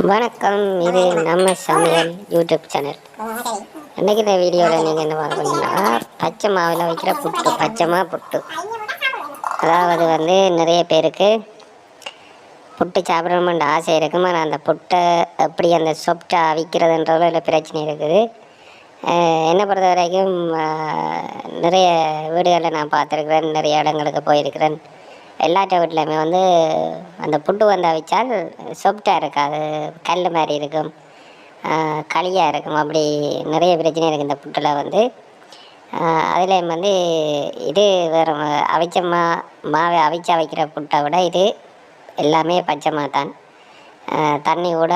வணக்கம். இது நம்ம சமையல் யூடியூப் சேனல். இன்றைக்கி இந்த வீடியோவில் நீங்கள் என்ன பார்க்குறீங்கன்னா, பச்சை மாவில் வைக்கிற புட்டு, பச்சைமா புட்டு. அதாவது நிறைய பேருக்கு புட்டு சாப்பிடணுமென்ற ஆசை இருக்கும். ஆனால் அந்த புட்டை எப்படி அந்த சொப்டை அவிக்கிறதுன்றதுல இல்லை பிரச்சனை இருக்குது. என்னை பொறுத்த வரைக்கும் நிறைய வீடுகளில் நான் பார்த்துருக்குறேன், நிறைய இடங்களுக்கு போயிருக்கிறேன். எல்லாட்ட வீட்லையுமே அந்த புட்டு அவிச்சால் சொப்டாக இருக்காது, கல் மாதிரி இருக்கும், களியாக இருக்கும். அப்படி நிறைய பிரச்சனை இருக்குது இந்த புட்டில் அதில் இது வேறு அவிச்ச மாவை அவிச்சா வைக்கிற புட்டை விட இது எல்லாமே பச்சை தான். தண்ணி கூட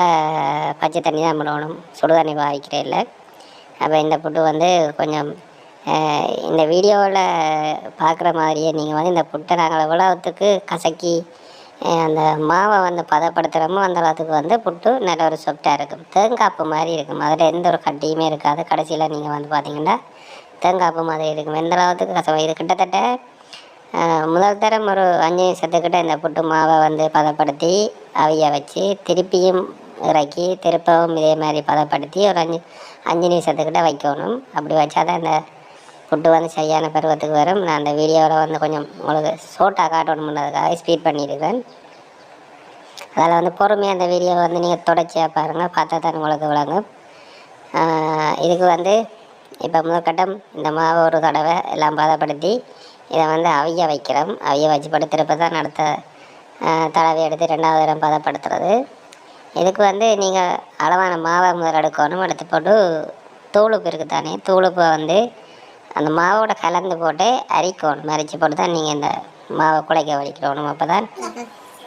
பச்சை தண்ணி தான் போடணும், சுடு தண்ணி வைக்கிற இல்லை. அப்போ இந்த புட்டு கொஞ்சம் இந்த வீடியோவில் பார்க்குற மாதிரியே நீங்கள் இந்த புட்டை நாங்கள் எவ்வளோத்துக்கு கசக்கி அந்த மாவை பதப்படுத்துகிறோமோ அந்த அளவுக்கு புட்டு நல்ல ஒரு சொப்டாக இருக்கும், தேங்காய்ப்பு மாதிரி இருக்கும். அதில் எந்த ஒரு கட்டியுமே இருக்காது. கடைசியில் நீங்கள் பார்த்தீங்கன்னா தேங்காய்ப்பு மாதிரி இருக்கும். எந்த அளவுக்கு கசம். இது கிட்டத்தட்ட முதல் தரம் ஒரு 5 நிமிஷத்துக்கிட்ட இந்த புட்டு மாவை பதப்படுத்தி அவிய வச்சு திருப்பியும் இறக்கி திருப்பவும் இதே மாதிரி பதப்படுத்தி ஒரு 5 நிமிஷத்துக்கிட்ட வைக்கணும். அப்படி வச்சா தான் இந்த புட்டு சரியான பருவத்துக்கு வரும். நான் அந்த வீடியோவில் கொஞ்சம் உங்களுக்கு ஷோட்டாக காட்டணும்ன்றதுக்காக ஸ்பீட் பண்ணியிருக்கேன். அதில் பொறுமையாக அந்த வீடியோவை நீங்கள் தொடர்ச்சியாக பாருங்கள், பார்த்தா தான் உங்களுக்கு விளங்கும். இதுக்கு இப்போ முதற்கட்டம் இந்த மாவை ஒரு தடவை எல்லாம் பதப்படுத்தி இதை அவிய வைக்கிறோம். அவிய வச்சு படுத்துறப்ப தான் அடுத்த தடவை எடுத்து 2வது தரம் பதப்படுத்துறது. இதுக்கு நீங்கள் அளவான மாவை முதல் எடுக்கணும். எடுத்து போட்டு தூளுப்பு இருக்குது தானே, தூளுப்பை அந்த மாவோட கலந்து போட்டு அரிக்கணும். அரிச்சு போட்டு தான் நீங்கள் இந்த மாவை குழைக்க வலிக்கணும். அப்போ தான்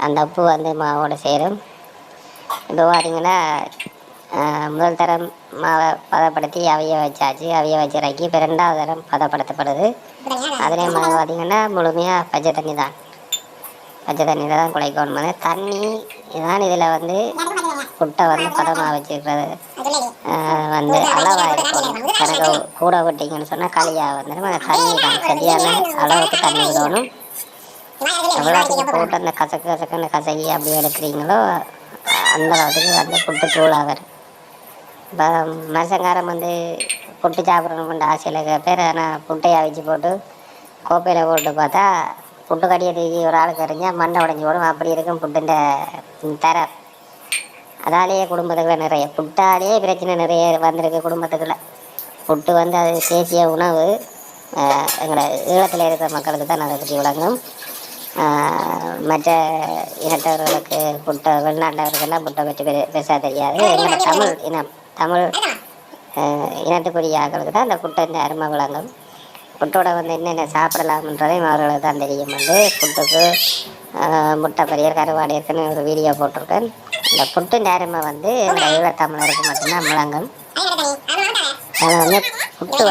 அந்த உப்பு மாவோட சேரும். இப்போ பார்த்தீங்கன்னா முதல் தரம் மாவை பதப்படுத்தி அவிய வச்சாச்சு. அவிய வச்சு இறக்கி இப்போ 2வது தரம் பதப்படுத்தப்படுது. அதிலே பார்த்தீங்கன்னா முழுமையாக பச்சை தண்ணி தான், பச்சை தண்ணியில் தான் குழைக்கணும். தண்ணி தான் இதில் புட்டை பதமாக வச்சுருக்கிறது அளவாக இருக்கணும். கணக்கு கூட விட்டிங்கன்னு சொன்னால் களியாக வந்துடும். அந்த தண்ணி தான் சரியான அளவுக்கு தண்ணி விடணும். எவ்வளோத்துக்கு போட்டு அந்த கசக்குன்னு கசக்கி அப்படி எடுக்கிறீங்களோ அந்த அளவுக்கு புட்டு தூளாக வரும். இப்போ மனுஷங்காரம் புட்டு சாப்பிடணும்னு ஆசையில் கேட்பேன். ஆனால் புட்டையை அவிச்சு போட்டு கோப்பையில் போட்டு பார்த்தா புட்டு கடியை தூக்கி ஒரு ஆளுக்கு எறிஞ்சால் மண்டை உடஞ்சி போடும். அப்படி இருக்கும் புட்டுன்ற தரம். அதாலேயே குடும்பத்துக்குள்ள நிறைய புட்டாலேயே பிரச்சனை நிறைய வந்திருக்கு குடும்பத்துக்குள்ள. புட்டு அது தேசிய உணவு. எங்களை ஈழத்தில் இருக்கிற மக்களுக்கு தான் அதை பற்றி விளங்கும். மற்ற இனத்தவர்களுக்கு புட்டை, வெளிநாட்டவர்களெல்லாம் புட்டை பற்றி பேச தெரியாது. எங்களை தமிழ் இனத்துக்குரிய ஆக்களுக்கு தான் அந்த புட்டை அருமை விளங்கும். புட்டோட என்னென்ன சாப்பிடலாம்ன்றதையும் அவர்களுக்கு தான் தெரியும். புட்டுக்கு முட்டை பரியர் கருவாடு இருக்குன்னு ஒரு வீடியோ போட்டிருக்கேன். இந்த புட்டு நேரமை எங்கள் ஈழத்தமிழருக்கு மட்டும்தான் விளங்கும். அதில் புட்டு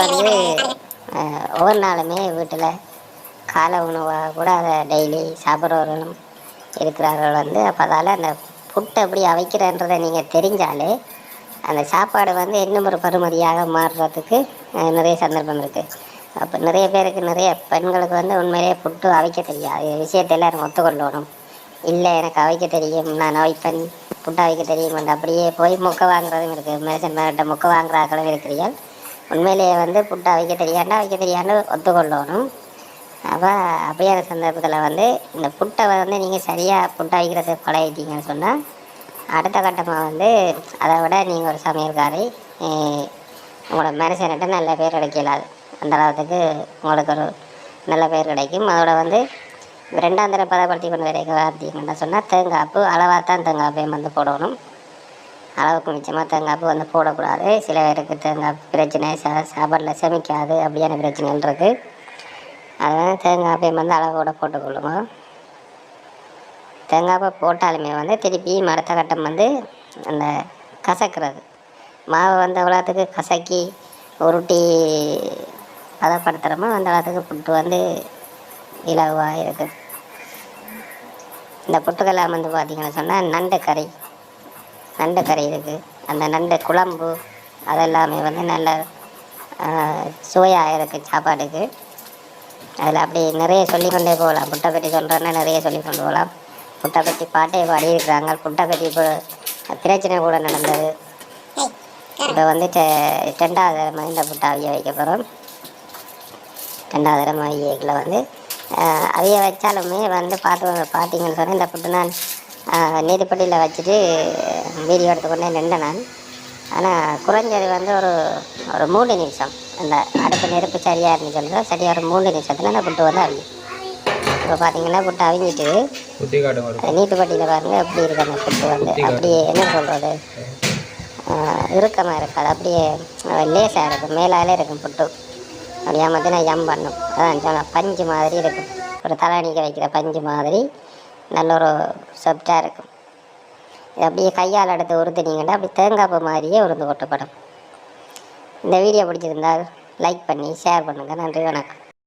ஒவ்வொரு நாளுமே வீட்டில் காலை உணவாக கூட அதை டெய்லி சாப்பிட்றவர்களும் இருக்கிறார்கள். அப்போ அதால் அந்த புட்டு எப்படி அவைக்கிறன்றதை நீங்கள் தெரிஞ்சாலே அந்த சாப்பாடு இன்னும் ஒரு பருமதியாக மாறுறதுக்கு நிறைய சந்தர்ப்பம் இருக்குது. அப்போ நிறைய பேருக்கு, நிறைய பெண்களுக்கு உண்மையிலே புட்டு அவிக்க தெரியாது. விஷயத்தை எல்லோரும் ஒத்துக்கொள்ளணும். இல்லை எனக்கு அவிக்க தெரியும், நான் அவிப்பேன், புட்டு அவிக்க தெரியும் அப்படியே போய் முக்கை வாங்குறதும் இருக்குது. மேசன் மேட்ட முக்கை வாங்குறாக்களும் இருக்கிறீர்கள். உண்மையிலேயே புட்டு அவிக்க தெரியாண்டு ஒத்துக்கொள்ளணும். அப்போ அப்படியான சந்தர்ப்பத்தில் இந்த புட்டை நீங்கள் சரியாக புட்டு அவிக்கிறதுக்கு பழகிட்டீங்கன்னு சொன்னால் அடுத்த கட்டமாக அதை விட நீங்கள் ஒரு சமையல்காரை உங்களோட மனுஷன்கிட்ட நல்ல பேர் கிடைக்கலாது. அந்த அளவுக்கு உங்களுக்கு ஒரு நல்ல பேர் கிடைக்கும். அதோட 2வது தரம் பதப்படுத்தி கொண்டு வரைக்கும் பார்த்தீங்கன்னா சொன்னால் தேங்காய்ப்பு அளவாக தான் தேங்காய்ப்பையும் போடணும். அளவுக்கு மிச்சமாக தேங்காய்ப்பு போடக்கூடாது. சில பேருக்கு தேங்காய் பிரச்சனை, சாப்பாட்டில் செமிக்காது, அப்படியான பிரச்சனைகள் இருக்குது. அதனால் தேங்காய்ப்பையும் அளவோடு போட்டுக்கொள்ளுங்க. தேங்காய்ப்பை போட்டாலுமே திருப்பி அடுத்த கட்டம் அந்த கசக்கிறது மாவை அவ்வளோத்துக்கு கசக்கி உருட்டி பதப்படுத்துகிறோமோ அந்த அளவுக்கு புட்டு இலவாக இருக்குது. இந்த புட்டுக்கெல்லாம் பார்த்திங்கன்னு சொன்னால் நண்டு கறி இருக்குது. அந்த நண்டு குழம்பு அதெல்லாமே நல்ல சுவையாக இருக்குது சாப்பாடுக்கு. அதில் அப்படி நிறைய சொல்லிக்கொண்டே போகலாம். புட்டை பற்றி சொல்கிறேன்னா நிறைய சொல்லிக்கொண்டு போகலாம். புட்டை பற்றி பாட்டே பாடியிருக்கிறாங்க. புட்டை பற்றி இப்போ பிரச்சனை கூட நடந்தது. இப்போ வந்து 2வது தடவை இந்த புட்டை அவிய வைக்க போகிறோம். 2வது தடவை அவியக்கில் வந்து அவிய வச்சாலுமே வந்து பார்த்தீங்கன்னு சொன்னால் இந்த புட்டு நான் நீதிப்பட்டியில் வச்சுட்டு வீடியோ எடுத்துக்கொண்டே நின்றேன் நான். ஆனால் குறைஞ்சது வந்து ஒரு 3 நிமிஷம் அந்த அடுப்பு நெருப்பு சரியாக இருந்து சொல்லுங்கள், சரியாக ஒரு 3 நிமிஷத்தில் அந்த புட்டு வந்து அவியும். இப்போ பார்த்தீங்கன்னா புட்டு அவிஞ்சிட்டு நீட்டுப்பட்டியில் பாருங்கள் எப்படி இருக்கு அந்த புட்டு வந்து அப்படியே என்ன சொல்கிறது இறுக்கமாக இருக்காது, அப்படியே லேசாக இருக்கும், மேலாலே இருக்கும் புட்டு. அப்படியே மட்டும் நான் ஜம் பண்ணும். அதான் சொன்ன பஞ்சு மாதிரி இருக்கும், ஒரு தலையணிக்க வைக்கிற பஞ்சு மாதிரி நல்ல ஒரு சாஃப்டாக இருக்கும். இது அப்படியே கையால் எடுத்து உறுத்துனீங்கன்னா அப்படி தேங்காய் பூ மாதிரியே உருந்து கொட்டப்படும். இந்த வீடியோ பிடிச்சிருந்தால் லைக் பண்ணி ஷேர் பண்ணுங்கள். நன்றி, வணக்கம்.